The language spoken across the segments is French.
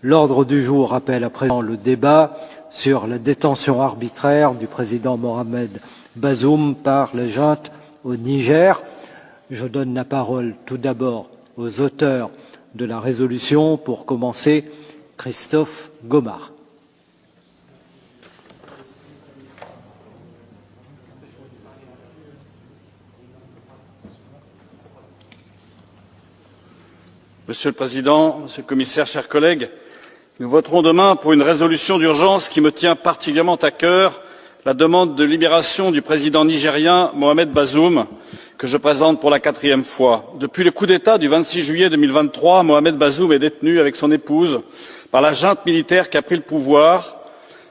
L'ordre du jour appelle à présent le débat sur la détention arbitraire du président Mohamed Bazoum par la junte au Niger. Je donne la parole tout d'abord aux auteurs de la résolution. Pour commencer, Christophe Gomard. Monsieur le Président, Monsieur le Commissaire, chers collègues, nous voterons demain pour une résolution d'urgence qui me tient particulièrement à cœur, la demande de libération du président nigérien Mohamed Bazoum, que je présente pour la 4e fois. Depuis le coup d'État du 26 juillet 2023, Mohamed Bazoum est détenu avec son épouse par la junte militaire qui a pris le pouvoir,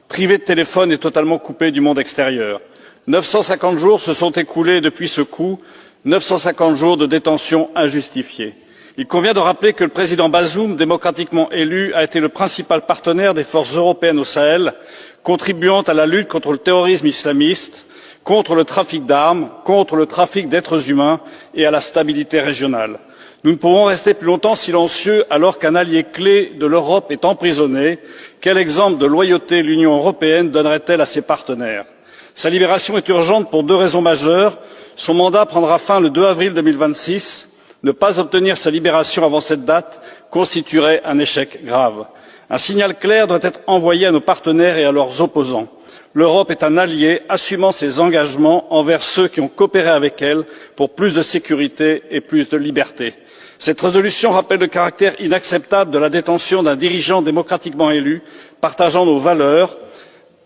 privé de téléphone et totalement coupé du monde extérieur. 950 jours se sont écoulés depuis ce coup, 950 jours de détention injustifiée. Il convient de rappeler que le président Bazoum, démocratiquement élu, a été le principal partenaire des forces européennes au Sahel, contribuant à la lutte contre le terrorisme islamiste, contre le trafic d'armes, contre le trafic d'êtres humains et à la stabilité régionale. Nous ne pouvons rester plus longtemps silencieux alors qu'un allié clé de l'Europe est emprisonné. Quel exemple de loyauté l'Union européenne donnerait-elle à ses partenaires? Sa libération est urgente pour 2 raisons majeures. Son mandat prendra fin le 2 avril 2026. Ne pas obtenir sa libération avant cette date constituerait un échec grave. Un signal clair doit être envoyé à nos partenaires et à leurs opposants. L'Europe est un allié assumant ses engagements envers ceux qui ont coopéré avec elle pour plus de sécurité et plus de liberté. Cette résolution rappelle le caractère inacceptable de la détention d'un dirigeant démocratiquement élu, partageant nos valeurs,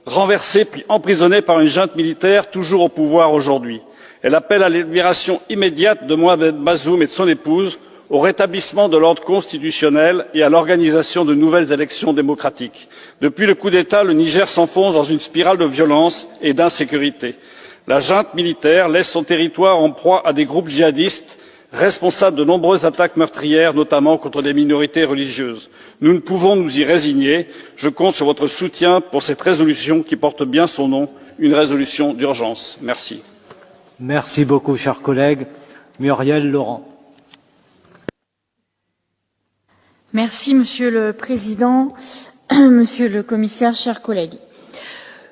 renversé puis emprisonné par une junte militaire toujours au pouvoir aujourd'hui. Elle appelle à la libération immédiate de Mohamed Bazoum et de son épouse, au rétablissement de l'ordre constitutionnel et à l'organisation de nouvelles élections démocratiques. Depuis le coup d'État, le Niger s'enfonce dans une spirale de violence et d'insécurité. La junte militaire laisse son territoire en proie à des groupes djihadistes responsables de nombreuses attaques meurtrières, notamment contre des minorités religieuses. Nous ne pouvons nous y résigner. Je compte sur votre soutien pour cette résolution qui porte bien son nom, une résolution d'urgence. Merci. Merci beaucoup, cher collègue. Muriel Laurent. Merci, Monsieur le Président, Monsieur le Commissaire, chers collègues.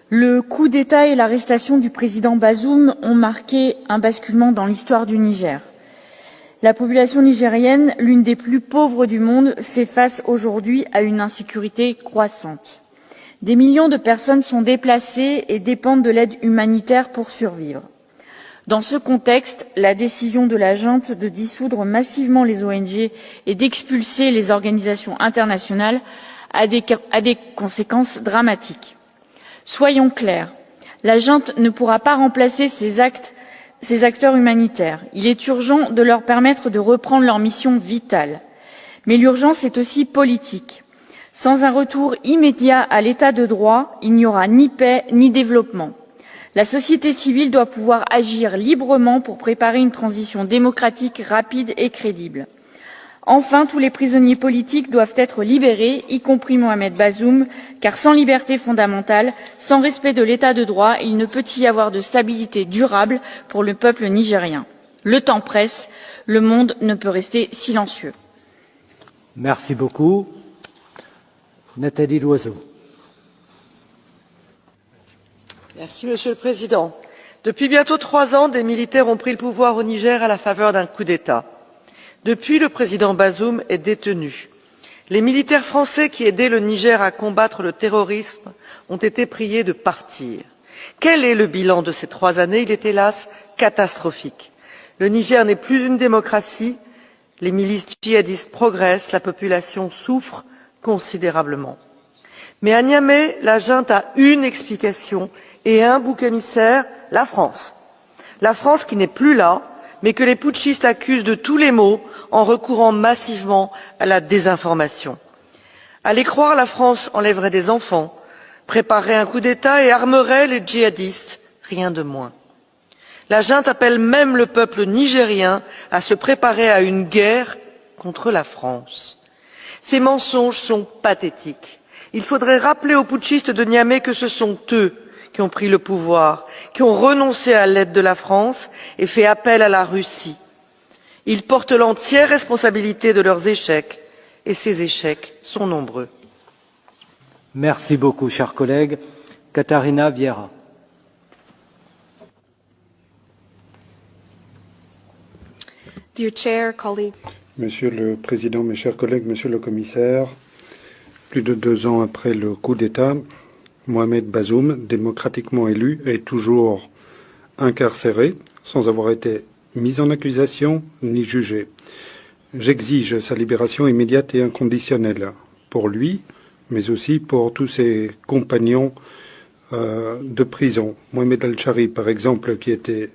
Le coup d'État et l'arrestation du président Bazoum ont marqué un basculement dans l'histoire du Niger. La population nigérienne, l'une des plus pauvres du monde, fait face aujourd'hui à une insécurité croissante. Des millions de personnes sont déplacées et dépendent de l'aide humanitaire pour survivre. Dans ce contexte, la décision de la junte de dissoudre massivement les ONG et d'expulser les organisations internationales a des conséquences dramatiques. Soyons clairs, la junte ne pourra pas remplacer ces acteurs humanitaires. Il est urgent de leur permettre de reprendre leur mission vitale. Mais l'urgence est aussi politique. Sans un retour immédiat à l'état de droit, il n'y aura ni paix ni développement. La société civile doit pouvoir agir librement pour préparer une transition démocratique rapide et crédible. Enfin, tous les prisonniers politiques doivent être libérés, y compris Mohamed Bazoum, car sans liberté fondamentale, sans respect de l'état de droit, il ne peut y avoir de stabilité durable pour le peuple nigérien. Le temps presse, le monde ne peut rester silencieux. Merci beaucoup. Nathalie Loiseau. Merci, Monsieur le Président. Depuis bientôt 3 ans, des militaires ont pris le pouvoir au Niger à la faveur d'un coup d'État. Depuis, le président Bazoum est détenu. Les militaires français qui aidaient le Niger à combattre le terrorisme ont été priés de partir. Quel est le bilan de ces 3 années? Il est hélas catastrophique. Le Niger n'est plus une démocratie, les milices djihadistes progressent, la population souffre considérablement. Mais à Niamey, la junte a une explication et un bouc émissaire, la France. La France qui n'est plus là, mais que les putschistes accusent de tous les maux en recourant massivement à la désinformation. À les croire, la France enlèverait des enfants, préparerait un coup d'État et armerait les djihadistes, rien de moins. La junte appelle même le peuple nigérien à se préparer à une guerre contre la France. Ces mensonges sont pathétiques. Il faudrait rappeler aux putschistes de Niamey que ce sont eux qui ont pris le pouvoir, qui ont renoncé à l'aide de la France et fait appel à la Russie. Ils portent l'entière responsabilité de leurs échecs, et ces échecs sont nombreux. Merci beaucoup, chers collègues. Catarina Vieira. Dear Chair, colleagues. Monsieur le Président, mes chers collègues, Monsieur le Commissaire, plus de 2 ans après le coup d'État, Mohamed Bazoum, démocratiquement élu, est toujours incarcéré sans avoir été mis en accusation ni jugé. J'exige sa libération immédiate et inconditionnelle pour lui, mais aussi pour tous ses compagnons de prison. Mohamed Al-Shari, par exemple, qui était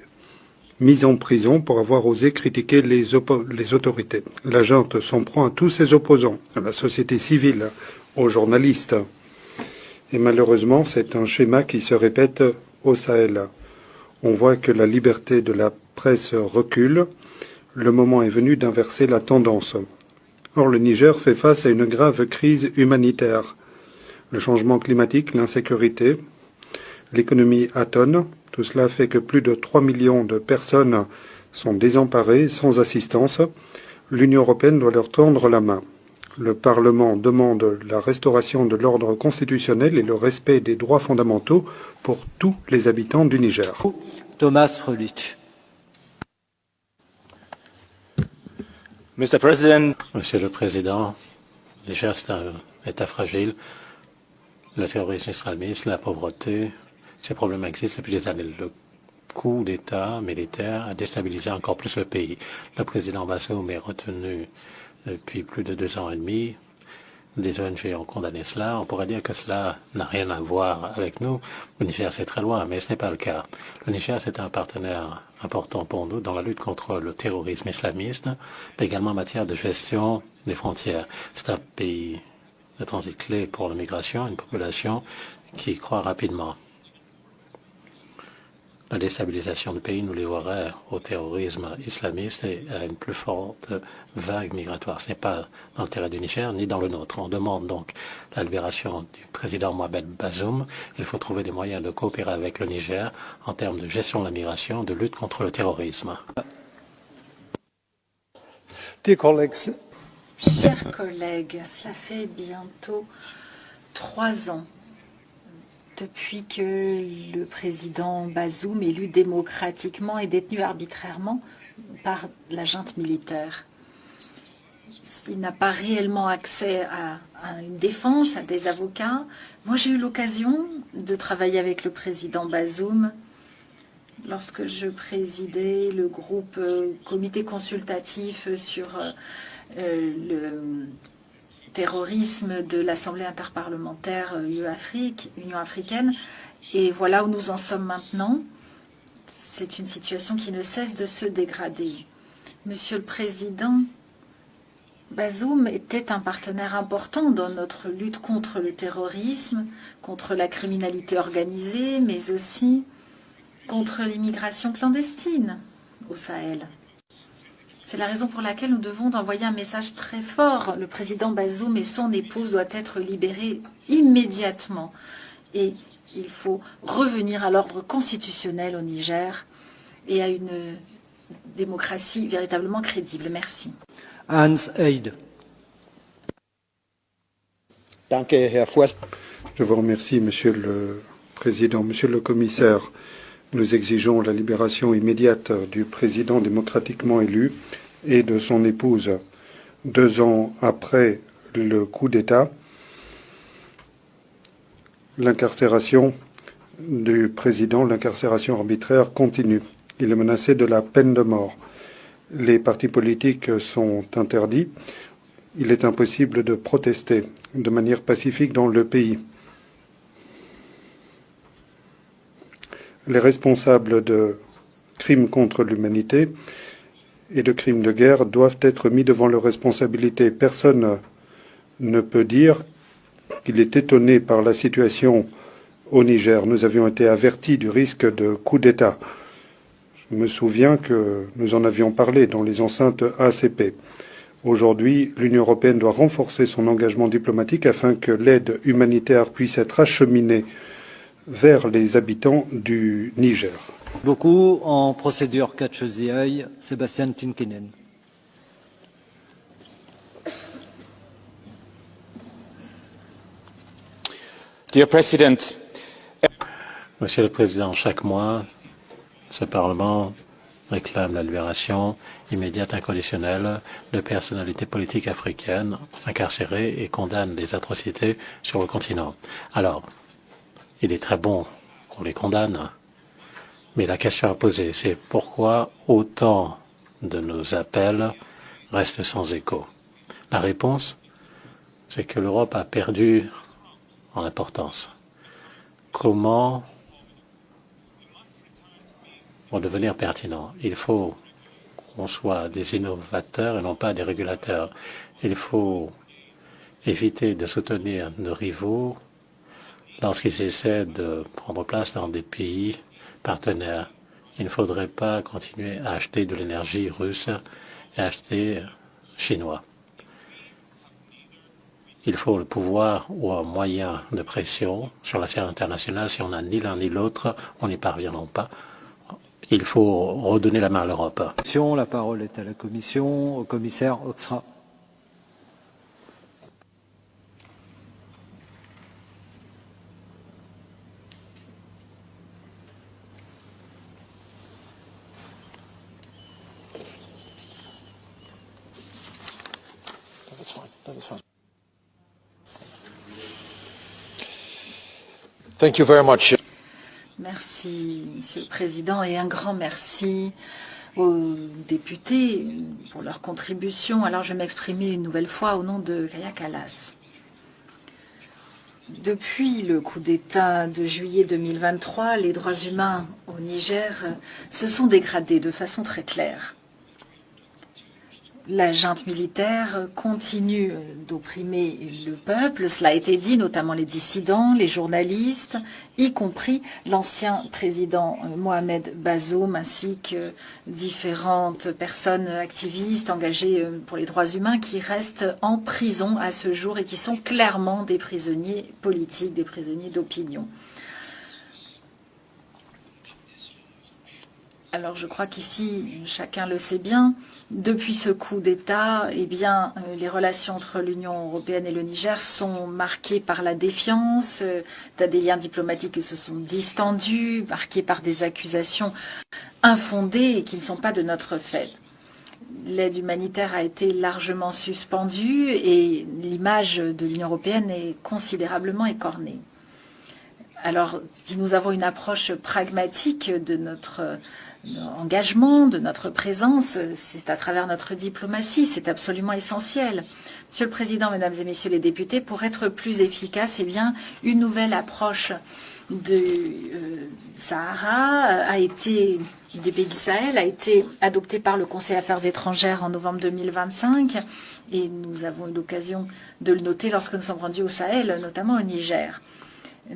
mis en prison pour avoir osé critiquer les autorités. La junte s'en prend à tous ses opposants, à la société civile, aux journalistes. Et malheureusement, c'est un schéma qui se répète au Sahel. On voit que la liberté de la presse recule. Le moment est venu d'inverser la tendance. Or, le Niger fait face à une grave crise humanitaire. Le changement climatique, l'insécurité, l'économie atone, tout cela fait que plus de 3 millions de personnes sont désemparées, sans assistance. L'Union européenne doit leur tendre la main. Le Parlement demande la restauration de l'ordre constitutionnel et le respect des droits fondamentaux pour tous les habitants du Niger. Thomas Frölich. Mr. President. Monsieur le Président, le Niger, c'est un État fragile. Le terrorisme islamiste, la pauvreté, ces problèmes existent depuis des années. Le coup d'État militaire a déstabilisé encore plus le pays. Le président Bazoum est retenu depuis plus de 2 ans et demi. Des ONG ont condamné cela. On pourrait dire que cela n'a rien à voir avec nous. Le Niger, c'est très loin, mais ce n'est pas le cas. Le Niger, c'est un partenaire important pour nous dans la lutte contre le terrorisme islamiste, mais également en matière de gestion des frontières. C'est un pays de transit clé pour la migration, une population qui croît rapidement. La déstabilisation du pays nous livrerait au terrorisme islamiste et à une plus forte vague migratoire. Ce n'est pas dans l'intérêt du Niger ni dans le nôtre. On demande donc la libération du président Mohamed Bazoum. Il faut trouver des moyens de coopérer avec le Niger en termes de gestion de la migration, de lutte contre le terrorisme. Chers collègues, cela fait bientôt 3 ans depuis que le président Bazoum, élu démocratiquement, est détenu arbitrairement par la junte militaire. Il n'a pas réellement accès à une défense, à des avocats. Moi, j'ai eu l'occasion de travailler avec le président Bazoum lorsque je présidais le groupe comité consultatif sur le terrorisme de l'Assemblée interparlementaire Union africaine. Et voilà où nous en sommes maintenant. C'est une situation qui ne cesse de se dégrader. Monsieur le Président, Bazoum était un partenaire important dans notre lutte contre le terrorisme, contre la criminalité organisée, mais aussi contre l'immigration clandestine au Sahel. C'est la raison pour laquelle nous devons envoyer un message très fort. Le président Bazoum et son épouse doivent être libérés immédiatement. Et il faut revenir à l'ordre constitutionnel au Niger et à une démocratie véritablement crédible. Merci. Hans Eid. Je vous remercie, Monsieur le Président. Monsieur le Commissaire, nous exigeons la libération immédiate du président démocratiquement élu et de son épouse. 2 ans après le coup d'État, l'incarcération du président, l'incarcération arbitraire continue. Il est menacé de la peine de mort. Les partis politiques sont interdits. Il est impossible de protester de manière pacifique dans le pays. Les responsables de crimes contre l'humanité et de crimes de guerre doivent être mis devant leurs responsabilités. Personne ne peut dire qu'il est étonné par la situation au Niger. Nous avions été avertis du risque de coup d'État. Je me souviens que nous en avions parlé dans les enceintes ACP. Aujourd'hui, l'Union européenne doit renforcer son engagement diplomatique afin que l'aide humanitaire puisse être acheminée vers les habitants du Niger. Beaucoup en procédure catch the eye, Sébastien Tinkinen. Dear President, Monsieur le Président, chaque mois, ce Parlement réclame la libération immédiate inconditionnelle de personnalités politiques africaines incarcérées et condamne les atrocités sur le continent. Alors, il est très bon qu'on les condamne, mais la question à poser, c'est pourquoi autant de nos appels restent sans écho? La réponse, c'est que l'Europe a perdu en importance. Comment devenir pertinent? Il faut qu'on soit des innovateurs et non pas des régulateurs. Il faut éviter de soutenir nos rivaux lorsqu'ils essaient de prendre place dans des pays partenaires. Il ne faudrait pas continuer à acheter de l'énergie russe et acheter chinois. Il faut le pouvoir ou un moyen de pression sur la scène internationale. Si on n'a ni l'un ni l'autre, on n'y parviendra pas. Il faut redonner la main à l'Europe. La parole est à la Commission, au commissaire Hoekstra. thank you very much. Merci, Monsieur le Président, et un grand merci aux députés pour leur contribution. Alors, je vais m'exprimer une nouvelle fois au nom de Kaja Kallas. Depuis le coup d'État de juillet 2023, les droits humains au Niger se sont dégradés de façon très claire. La junte militaire continue d'opprimer le peuple, cela a été dit, notamment les dissidents, les journalistes, y compris l'ancien président Mohamed Bazoum, ainsi que différentes personnes activistes engagées pour les droits humains qui restent en prison à ce jour et qui sont clairement des prisonniers politiques, des prisonniers d'opinion. Alors je crois qu'ici, chacun le sait bien, depuis ce coup d'État, eh bien, les relations entre l'Union européenne et le Niger sont marquées par la défiance, des liens diplomatiques qui se sont distendus, marqués par des accusations infondées et qui ne sont pas de notre fait. L'aide humanitaire a été largement suspendue et l'image de l'Union européenne est considérablement écornée. Alors, si nous avons une approche pragmatique de notre engagement, de notre présence, c'est à travers notre diplomatie, c'est absolument essentiel. Monsieur le Président, Mesdames et Messieurs les députés, pour être plus efficace, eh bien, une nouvelle approche du Sahara des pays du Sahel a été adoptée par le Conseil Affaires étrangères en novembre 2025 et nous avons eu l'occasion de le noter lorsque nous sommes rendus au Sahel, notamment au Niger.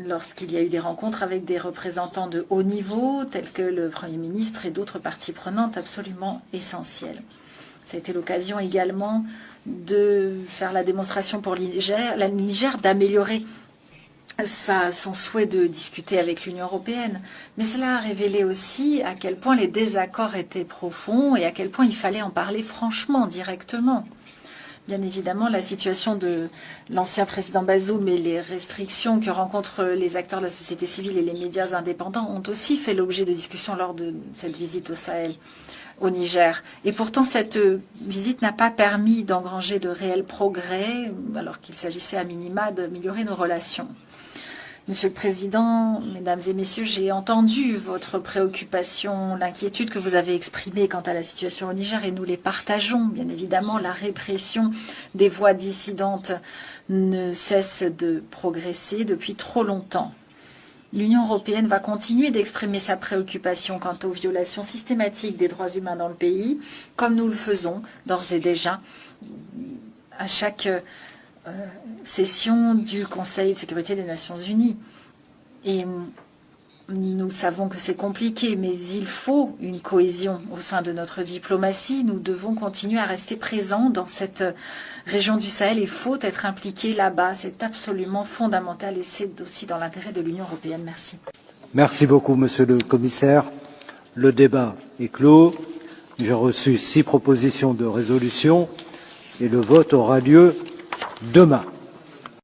Lorsqu'il y a eu des rencontres avec des représentants de haut niveau, tels que le Premier ministre et d'autres parties prenantes absolument essentielles. Ça a été l'occasion également de faire la démonstration pour le Niger d'améliorer son souhait de discuter avec l'Union européenne. Mais cela a révélé aussi à quel point les désaccords étaient profonds et à quel point il fallait en parler franchement, directement. Bien évidemment, la situation de l'ancien président Bazoum et les restrictions que rencontrent les acteurs de la société civile et les médias indépendants ont aussi fait l'objet de discussions lors de cette visite au Sahel, au Niger. Et pourtant, cette visite n'a pas permis d'engranger de réels progrès, alors qu'il s'agissait à minima d'améliorer nos relations. Monsieur le Président, Mesdames et Messieurs, j'ai entendu votre préoccupation, l'inquiétude que vous avez exprimée quant à la situation au Niger et nous les partageons. Bien évidemment, la répression des voix dissidentes ne cesse de progresser depuis trop longtemps. L'Union européenne va continuer d'exprimer sa préoccupation quant aux violations systématiques des droits humains dans le pays, comme nous le faisons d'ores et déjà à chaque session du Conseil de sécurité des Nations Unies. Et nous savons que c'est compliqué, mais il faut une cohésion au sein de notre diplomatie. Nous devons continuer à rester présents dans cette région du Sahel. Il faut être impliqué là-bas. C'est absolument fondamental et c'est aussi dans l'intérêt de l'Union européenne. Merci. Merci beaucoup, Monsieur le Commissaire. Le débat est clos. J'ai reçu 6 propositions de résolution et le vote aura lieu demain.